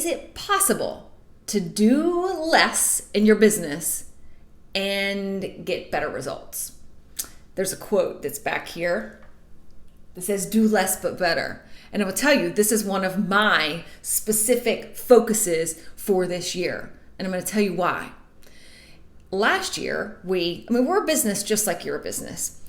it possible to do less in your business and get better results? There's a quote that's back here that says, do less but better. And I will tell you, this is one of my specific focuses for this year. And I'm going to tell you why. Last year, we're a business just like you're a business.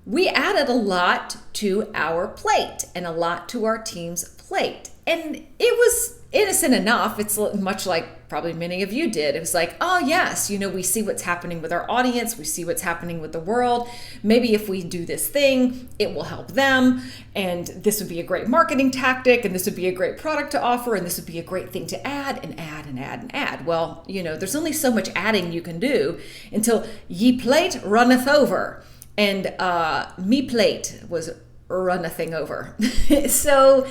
We added a lot to our plate and a lot to our team's plate. And it was innocent enough. It's much like probably many of you did. It was like, oh yes, we see what's happening with our audience. We see what's happening with the world. Maybe if we do this thing, it will help them. And this would be a great marketing tactic. And this would be a great product to offer. And this would be a great thing to add and add and add and add. Well, there's only so much adding you can do until ye plate runneth over. And me plate was runnething over. So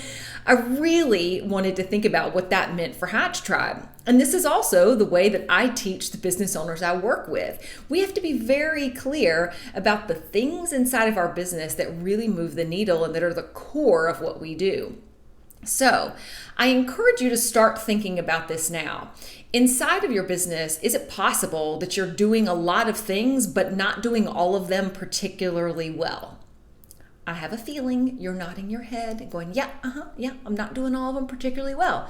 I really wanted to think about what that meant for Hatch Tribe. And this is also the way that I teach the business owners I work with. We have to be very clear about the things inside of our business that really move the needle and that are the core of what we do. So I encourage you to start thinking about this now. Inside of your business, is it possible that you're doing a lot of things but not doing all of them particularly well? I have a feeling you're nodding your head and going, yeah, I'm not doing all of them particularly well.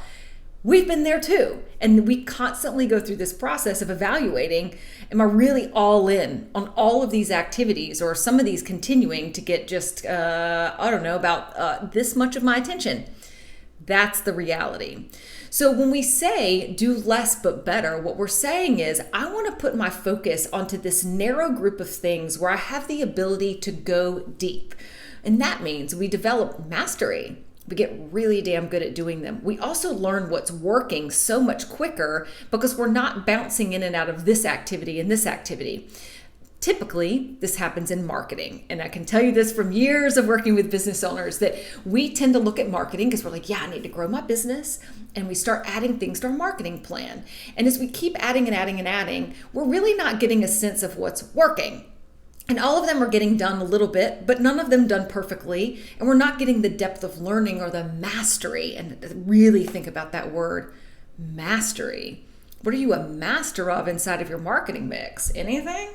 We've been there too. And we constantly go through this process of evaluating, am I really all in on all of these activities, or some of these continuing to get just, about this much of my attention? That's the reality. So when we say do less but better, what we're saying is I want to put my focus onto this narrow group of things where I have the ability to go deep. And that means we develop mastery. We get really damn good at doing them. We also learn what's working so much quicker because we're not bouncing in and out of this activity and this activity. Typically, this happens in marketing. And I can tell you this from years of working with business owners, that we tend to look at marketing because we're like, yeah, I need to grow my business. And we start adding things to our marketing plan. And as we keep adding and adding and adding, we're really not getting a sense of what's working. And all of them are getting done a little bit, but none of them done perfectly. And we're not getting the depth of learning or the mastery. And really think about that word, mastery. What are you a master of inside of your marketing mix? Anything?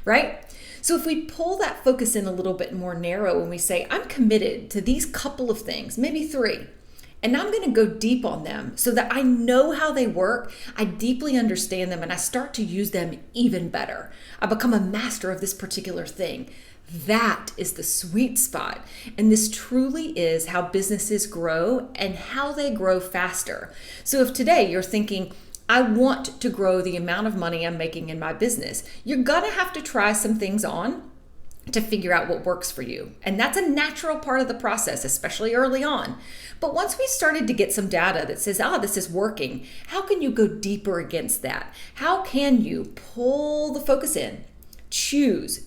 Right? So if we pull that focus in a little bit more narrow and we say, I'm committed to these couple of things, maybe 3, and I'm going to go deep on them so that I know how they work, I deeply understand them, and I start to use them even better. I become a master of this particular thing. That is the sweet spot. And this truly is how businesses grow and how they grow faster. So if today you're thinking, I want to grow the amount of money I'm making in my business, you're going to have to try some things on to figure out what works for you. And that's a natural part of the process, especially early on. But once we started to get some data that says, this is working, how can you go deeper against that? How can you pull the focus in? Choose,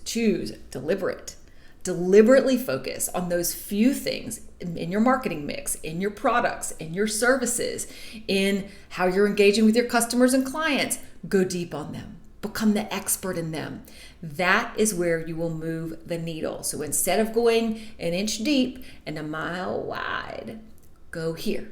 deliberately focus on those few things in your marketing mix, in your products, in your services, in how you're engaging with your customers and clients. Go deep on them. Become the expert in them. That is where you will move the needle. So instead of going an inch deep and a mile wide, go here.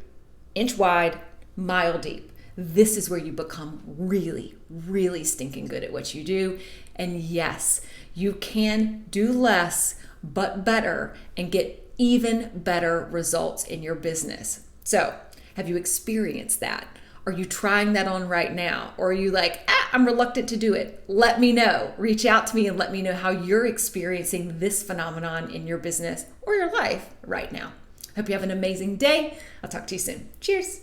Inch wide, mile deep. This is where you become really, really stinking good at what you do. And yes, you can do less, but better, and get even better results in your business. So have you experienced that? Are you trying that on right now? Or are you like, I'm reluctant to do it? Let me know. Reach out to me and let me know how you're experiencing this phenomenon in your business or your life right now. Hope you have an amazing day. I'll talk to you soon. Cheers.